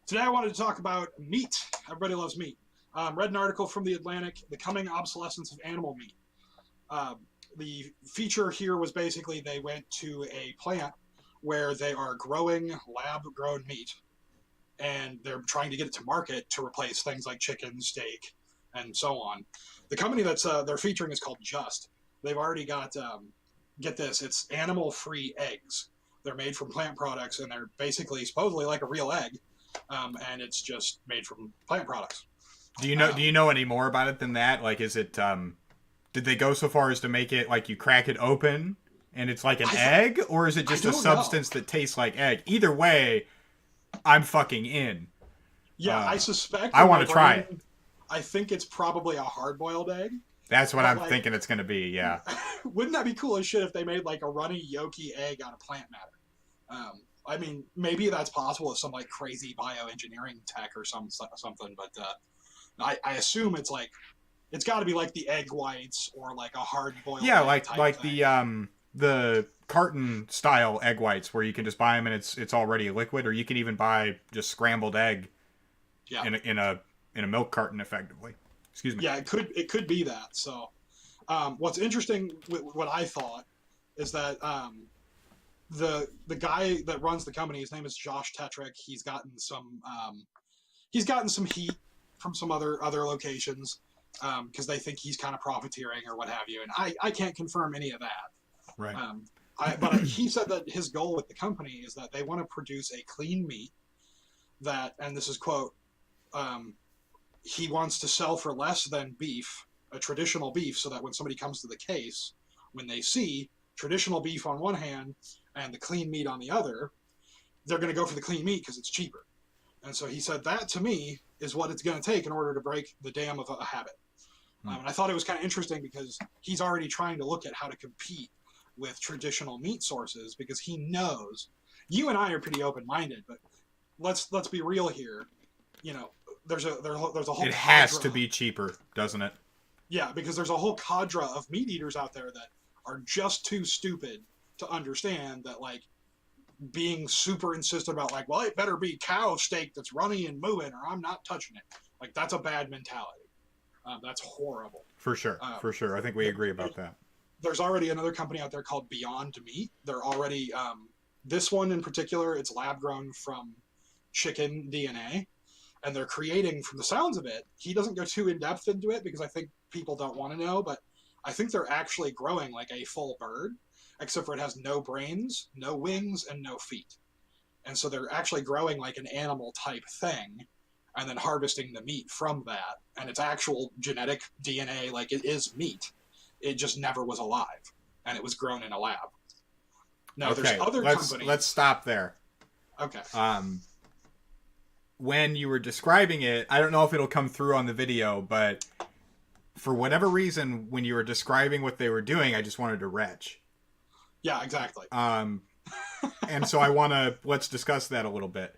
Today I wanted to talk about meat. Everybody loves meat. Read an article from The Atlantic, The Coming Obsolescence of Animal Meat. The feature here was basically they went to a plant where they are growing lab-grown meat, and they're trying to get it to market to replace things like chicken, steak, and so on. The company that's they're featuring is called Just. They've already got, get this, it's animal-free eggs. They're made from plant products, and they're basically supposedly like a real egg, and it's just made from plant products. Do you know any more about it than that? Like, is it did they go so far as to make it like you crack it open and it's like an egg, or is it I just a don't know. substance that tastes like egg? Either way, I'm fucking in. Yeah, I suspect I in want my to try it. brain, I think it's probably a hard-boiled egg. That's what But I'm like, thinking it's going to be. Yeah. wouldn't that be cool as shit if they made like a runny yolky egg out of plant matter? I mean, maybe that's possible with some like crazy bioengineering tech or something. But I assume it's like it's got to be like the egg whites or like a hard-boiled Yeah, egg type like thing. the carton style egg whites where you can just buy them and it's already liquid, or you can even buy just scrambled egg Yeah, in a milk carton effectively. Excuse me. yeah, it could be that. So, what's interesting, what I thought, is that the guy that runs the company, his name is Josh Tetrick. He's gotten some heat from some other locations because they think he's kind of profiteering or what have you, and I can't confirm any of that. Right. But he said that his goal with the company is that they want to produce a clean meat that, and this is quote, um, he wants to sell for less than beef, a traditional beef, so that when somebody comes to the case, when they see traditional beef on one hand and the clean meat on the other, they're going to go for the clean meat because it's cheaper. And so he said that to me is what it's going to take in order to break the dam of a habit. And I thought it was kind of interesting because he's already trying to look at how to compete with traditional meat sources because he knows you and I are pretty open-minded, but let's be real here. You know, there's a whole It has to cadre. be cheaper, doesn't it? Yeah, because there's a whole cadre of meat eaters out there that are just too stupid to understand that like being super insistent about like, well, it better be cow steak that's runny and moving or I'm not touching it. Like that's a bad mentality. That's horrible. For sure. Um, For sure. I think we agree about that. there's already another company out there called Beyond Meat. They're already this one in particular. It's lab grown from chicken DNA, and they're creating. From the sounds of it, he doesn't go too in depth into it because I think people don't want to know. But I think they're actually growing like a full bird, except for it has no brains, no wings, and no feet. And so they're actually growing like an animal type thing and then harvesting the meat from that. And it's actual genetic DNA, like it is meat. It just never was alive. And it was grown in a lab. Now there's Okay, other companies. let's stop there. Okay. Um, when you were describing it, I don't know if it'll come through on the video, but for whatever reason, when you were describing what they were doing, I just wanted to retch. Yeah, exactly. And so let's discuss that a little bit.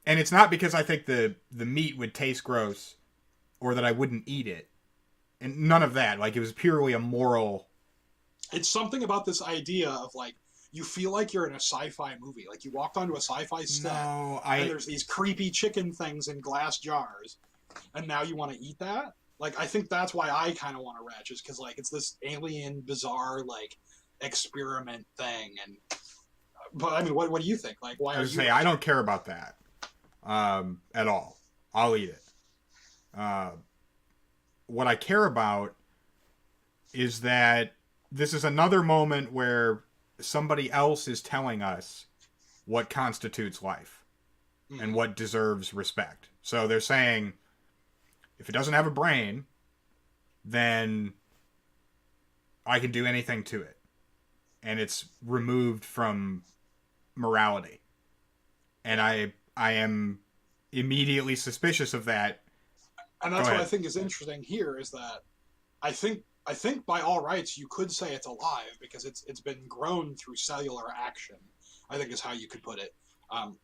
And it's not because I think the meat would taste gross or that I wouldn't eat it. And none of that. Like, it was purely a moral. It's something about this idea of like, you feel like you're in a sci-fi movie. Like you walked onto a sci-fi set and there's these creepy chicken things in glass jars and now you want to eat that? Like, I think that's why I kind of want to retch is because like it's this alien, bizarre, like experiment thing. And but I mean, what do you think? Like, why I are was you? say I don't care about that at all. I'll eat it. Uh, what I care about is that this is another moment where somebody else is telling us what constitutes life and what deserves respect. So they're saying if it doesn't have a brain, then I can do anything to it. And it's removed from morality. And I am immediately suspicious of that. And that's what I think is interesting here is that I think by all rights you could say it's alive because it's been grown through cellular action. I think is how you could put it.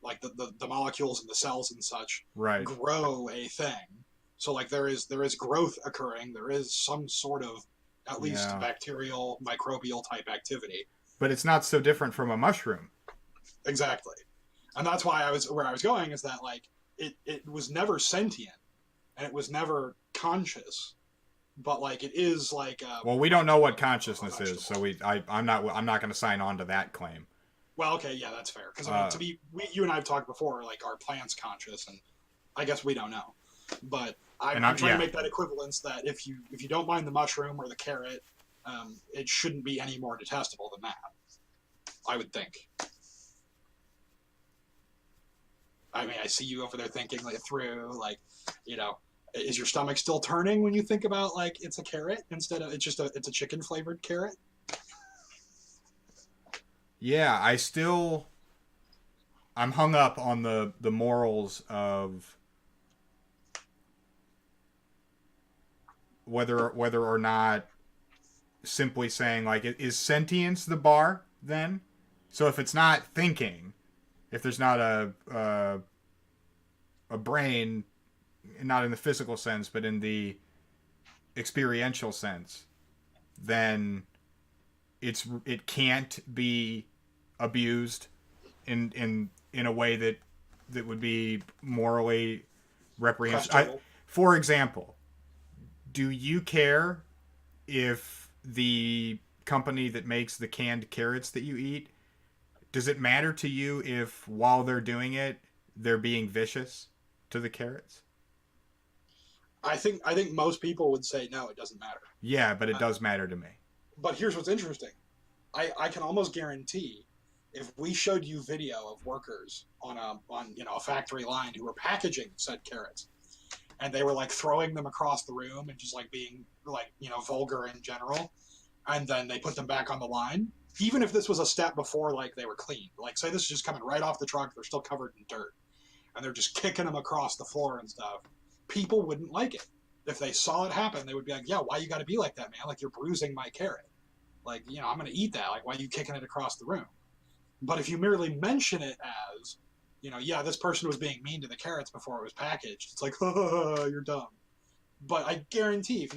Like the molecules in the cells and such Right. grow a thing. So like there is growth occurring. There is some sort of at least Yeah. bacterial microbial type activity. But it's not so different from a mushroom. Exactly. And that's why where I was going is that like it was never sentient and it was never conscious, but like it is like Well, we don't know what a consciousness is, so vegetable. I'm not going to sign on to that claim. Well, okay, yeah, that's fair. Because I mean, Uh, you and I have talked before, like are plants conscious, and I guess we don't know. But and I'm trying to yeah, make that equivalence that if you don't mind the mushroom or the carrot, it shouldn't be any more detestable than that. I would think. I mean, I see you over there thinking like through like, you know, is your stomach still turning when you think about like it's a carrot instead of it's a chicken flavored carrot? yeah, I'm hung up on the morals of whether or not simply saying like is sentience the bar then? So if it's not thinking, if there's not a brain, not in the physical sense, but in the experiential sense, then it can't be abused in a way that would be morally reprehensible. Questionable. For example, do you care if the company that makes the canned carrots that you eat, does it matter to you if while they're doing it they're being vicious to the carrots? I think most people would say no, it doesn't matter. Yeah, but it Uh, does matter to me. but here's what's interesting. I can almost guarantee if we showed you video of workers on a factory line who were packaging said carrots and they were like throwing them across the room and just like being like vulgar in general, and then they put them back on the line. Even if this was a step before like they were cleaned, like say this is just coming right off the truck, they're still covered in dirt, and they're just kicking them across the floor and stuff. People wouldn't like it. If they saw it happen, they would be like, "Yeah, why you got to be like that, man? Like you're bruising my carrot. Like I'm gonna eat that. Like why are you kicking it across the room?" But if you merely mention it as, yeah, this person was being mean to the carrots before it was packaged, it's like, you're dumb. But I guarantee if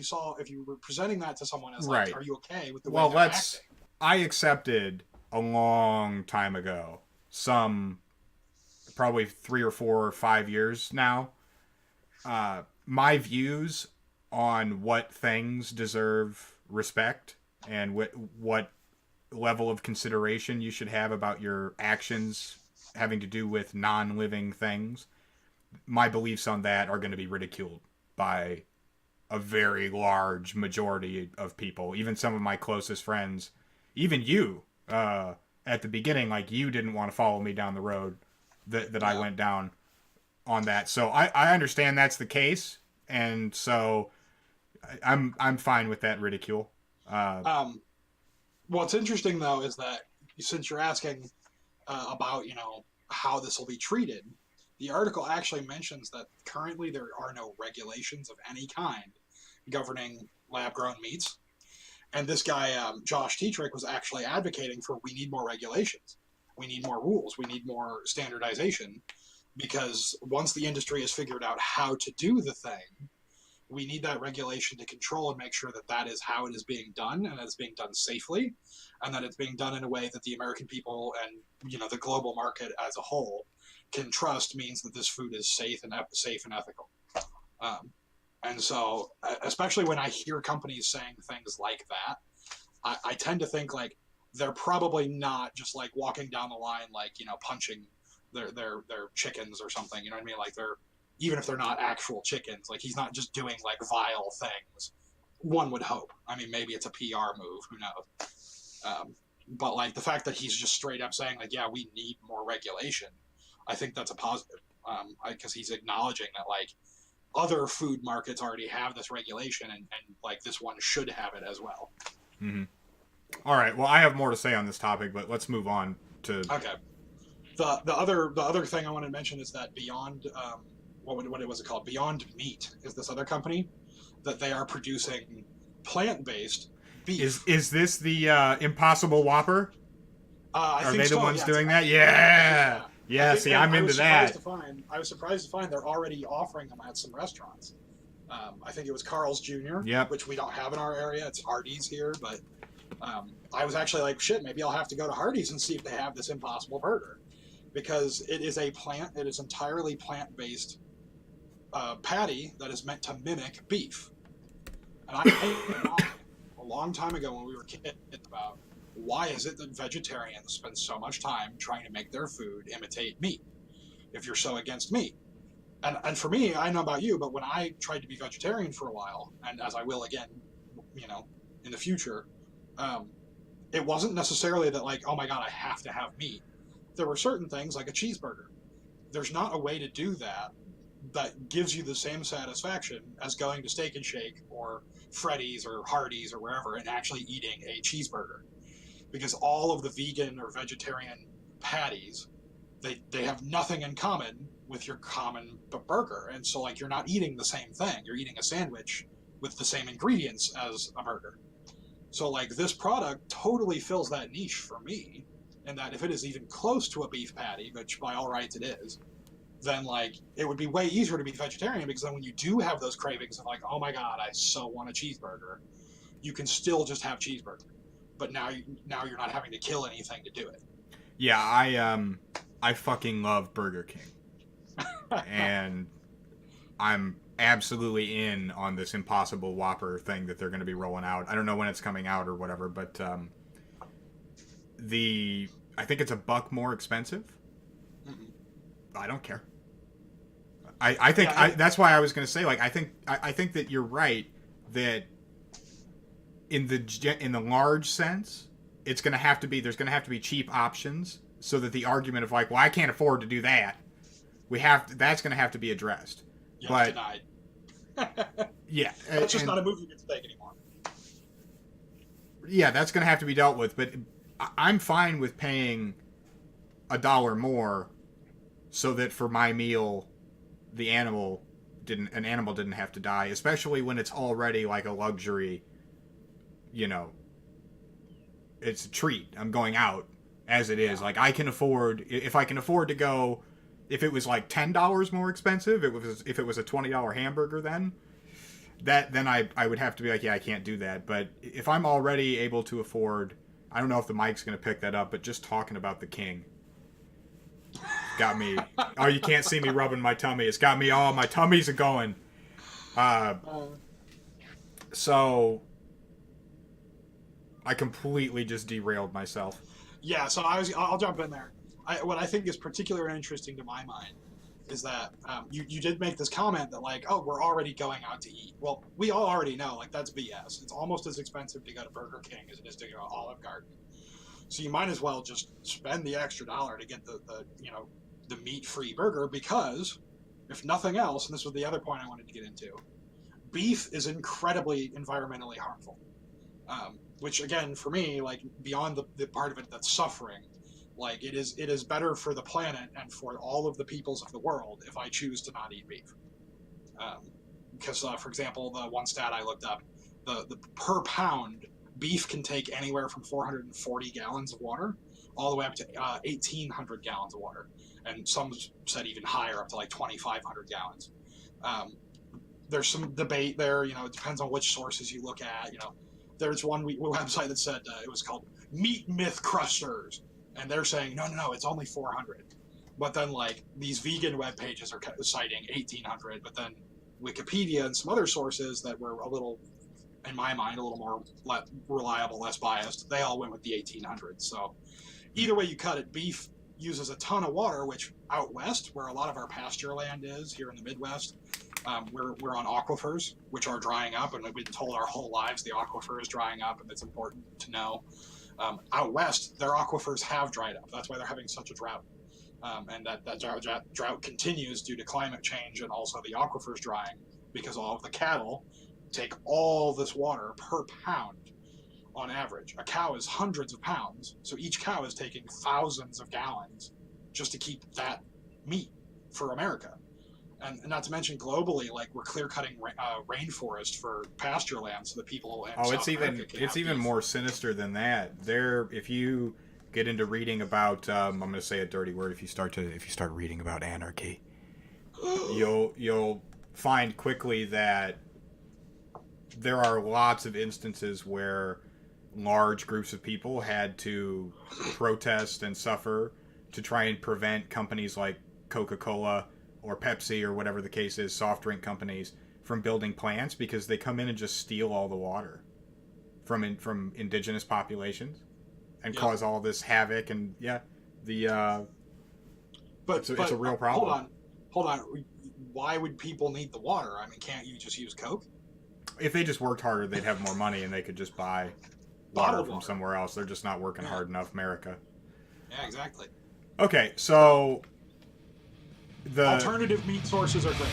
you were presenting that to someone as like, Right. are you okay with the way Well, they're acting? I accepted a long time ago, some probably 3 or 4 or 5 years now, my views on what things deserve respect and what level of consideration you should have about your actions having to do with non-living things. My beliefs on that are going to be ridiculed by a very large majority of people, even some of my closest friends, even you. At the beginning, like you didn't want to follow me down the road that I Yeah. went down on that. So I understand that's the case, and so I'm fine with that ridicule. Uh, Um, what's interesting though is that since you're asking about how this will be treated, the article actually mentions that currently there are no regulations of any kind governing lab grown meats. And this guy, Josh Tetrick, was actually advocating for we need more regulations, we need more rules, we need more standardization, because once the industry has figured out how to do the thing, we need that regulation to control and make sure that that is how it is being done and that it's being done safely and that it's being done in a way that the American people and the global market as a whole can trust means that this food is safe and ethical. Um, and so, especially when I hear companies saying things like that, I tend to think like they're probably not just like walking down the line like punching their chickens or something. You know what I mean? Like they're even if they're not actual chickens, like he's not just doing like vile things. One would hope. I mean, maybe it's a PR move. Who knows? But like the fact that he's just straight up saying like, yeah, we need more regulation. I think that's a positive because he's acknowledging that like other food markets already have this regulation and like this one should have it as well. mhm. All right. Well, I have more to say on this topic, but let's move on to. Okay. The other thing I want to mention is that Beyond what was it called? Beyond Meat is this other company that they are producing plant based beef. Is this the Impossible Whopper? I Are think they the so. ones Yeah, doing that? I think Yeah. yeah. I Yeah. think, See, and I'm into that. I was surprised to find they're already offering them at some restaurants. I think it was Carl's Jr., Yep. which we don't have in our area. It's Hardee's here, but I was actually like, shit, maybe I'll have to go to Hardee's and see if they have this Impossible Burger. because it is a plant. It is entirely plant-based patty that is meant to mimic beef. And I a long time ago when we were kids about why is it that vegetarians spend so much time trying to make their food imitate meat if you're so against meat? And for me, I know about you, but when I tried to be vegetarian for a while, and as I will again, you know, in the future, um, it wasn't necessarily that like, oh my god, I have to have meat. There were certain things like a cheeseburger. There's not a way to do that that gives you the same satisfaction as going to Steak and Shake or Freddy's or Hardee's or wherever and actually eating a cheeseburger. Because all of the vegan or vegetarian patties, they have nothing in common with your common burger. And so like you're not eating the same thing. You're eating a sandwich with the same ingredients as a burger. So like this product totally fills that niche for me, and that if it is even close to a beef patty, which by all rights it is, then like it would be way easier to be vegetarian, because then when you do have those cravings of like, oh my god, I so want a cheeseburger, you can still just have cheeseburger. But now you're not having to kill anything to do it. Yeah, I fucking love Burger King. And I'm absolutely in on this Impossible Whopper thing that they're going to be rolling out. I don't know when it's coming out or whatever, but I think it's $1 more expensive. Mm-hmm. I don't care. I think that's why I was going to say, like, I think that you're right that in the large sense, it's going to have to be, there's going to have to be cheap options, so that the argument of like, well, I can't afford to do that, that's going to have to be addressed. Yeah, but denied. Yeah, that's just not a movie you can take anymore. Yeah, that's going to have to be dealt with. But I'm fine with paying $1 more, so that for my meal, an animal didn't have to die, especially when it's already like a luxury. You know, it's a treat. I'm going out as it is. Like I can afford, if I can afford to go. If it was like $10 more expensive, if it was a $20 hamburger, then I would have to be like, yeah, I can't do that. But if I'm already able to afford, I don't know if the mic's going to pick that up, but just talking about the King got me. Oh, you can't see me rubbing my tummy. It's got me. Oh, my tummies are going. So I completely just derailed myself. Yeah, so I'll jump in there. What I think is particularly interesting to my mind is that you did make this comment that like, oh, we're already going out to eat. Well, we all already know like that's BS. It's almost as expensive to go to Burger King as it is to go to Olive Garden. So you might as well just spend the extra dollar to get the meat-free burger, because if nothing else, and this was the other point I wanted to get into, beef is incredibly environmentally harmful. Which again, for me, like beyond the part of it that's suffering, like it is better for the planet and for all of the peoples of the world if I choose to not eat beef. Because, for example, the one stat I looked up, the per pound beef can take anywhere from 440 gallons of water all the way up to 1,800 gallons of water, and some said even higher, up to like 2,500 gallons. There's some debate there. You know, it depends on which sources you look at. You know, there's one website that said it was called Meat Myth Crusters, and they're saying no, it's only 400. But then like these vegan web pages are citing 1,800, but then Wikipedia and some other sources that were a little, in my mind, a little more reliable, less biased, they all went with the 1,800. So either way you cut it, beef uses a ton of water, which out west, where a lot of our pasture land is, here in the Midwest, we're on aquifers, which are drying up, and we've been told our whole lives the aquifer is drying up, and it's important to know. Out west, their aquifers have dried up. That's why they're having such a drought. And that drought continues due to climate change and also the aquifers drying, because all of the cattle take all this water per pound on average. A cow is hundreds of pounds, so each cow is taking thousands of gallons just to keep that meat for America. And not to mention globally, like we're clear cutting rainforest for pasture land, so the people in South America can it's even beef. more sinister than that. If you get into reading about, I'm going to say a dirty word. If you start reading about anarchy, you'll find quickly that there are lots of instances where large groups of people had to protest and suffer to try and prevent companies like Coca-Cola or Pepsi or whatever the case is, soft drink companies, from building plants because they come in and just steal all the water from indigenous populations and cause all this havoc. And it's a real problem. Hold on. Why would people need the water? I mean, can't you just use Coke? If they just worked harder, they'd have more money and they could just buy water from somewhere else. They're just not working hard enough, America. Yeah, exactly. Okay, so the alternative meat sources are great.